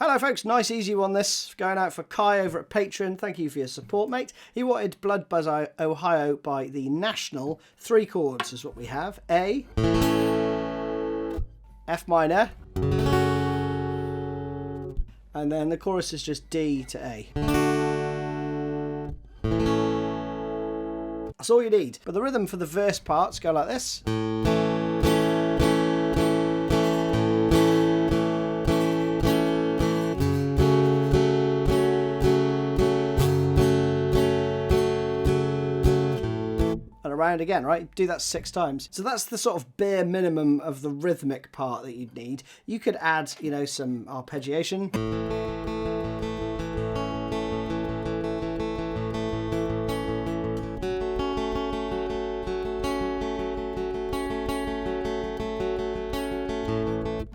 Hello folks, nice easy one this. Going out for Kai over at Patreon. Thank you for your support, mate. He wanted Bloodbuzz Ohio by the National. 3 chords is what we have. A, F minor, and then the chorus is just D to A. That's all you need. But the rhythm for the verse parts go like this. Around again, right? Do that 6 times. So that's the sort of bare minimum of the rhythmic part that you'd need. You could add, you know, some arpeggiation.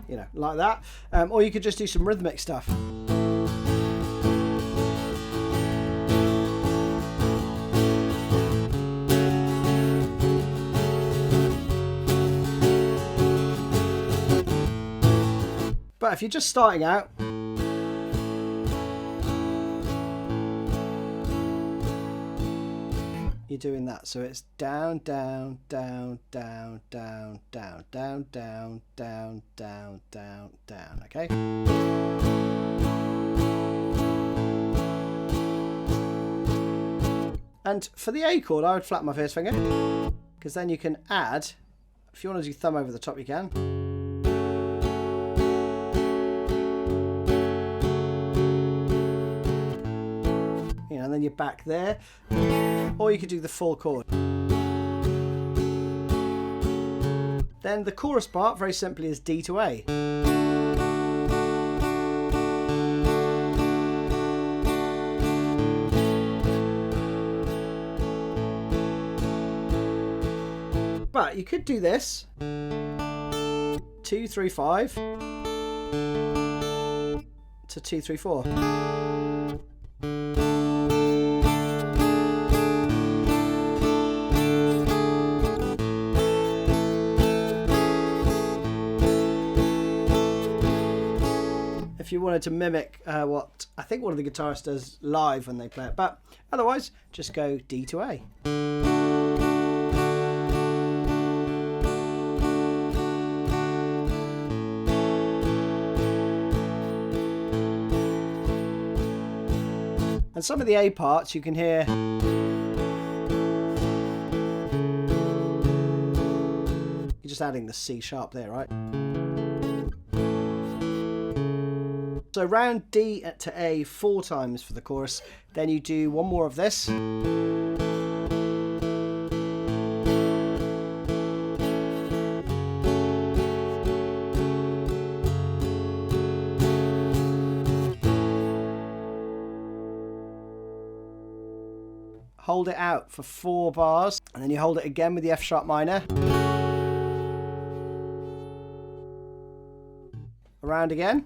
You know, like that. Or you could just do some rhythmic stuff. But if you're just starting out, you're doing that. So it's down, down, down, down, down, down, down, down, down, down, down, down, okay? And for the A chord, I would flatten my first finger, because then you can add, if you want to do thumb over the top, you can. And then you're back there, or you could do the full chord. Then the chorus part, very simply, is D to A. But you could do this 2 3 5 to 2 3 4. If you wanted to mimic what I think one of the guitarists does live when they play it, but otherwise just go D to A. And some of the A parts you can hear you're just adding the C sharp there, right? So round D to A 4 times for the chorus, then you do one more of this. 'Hold it out for 4 bars, and then you hold it again with the F sharp minor. Around again.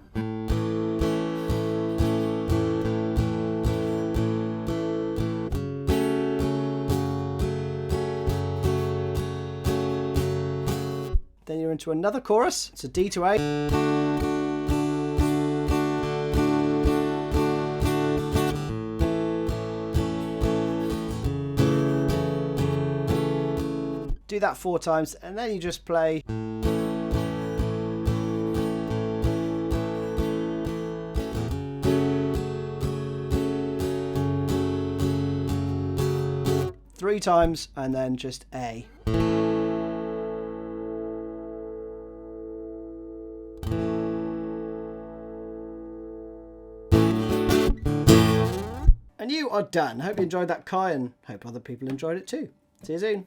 Then you're into another chorus. It's a D to A. Do that 4 times, and then you just play. Three times, and then just A. And you are done. Hope you enjoyed that, Kai, and hope other people enjoyed it too. See you soon.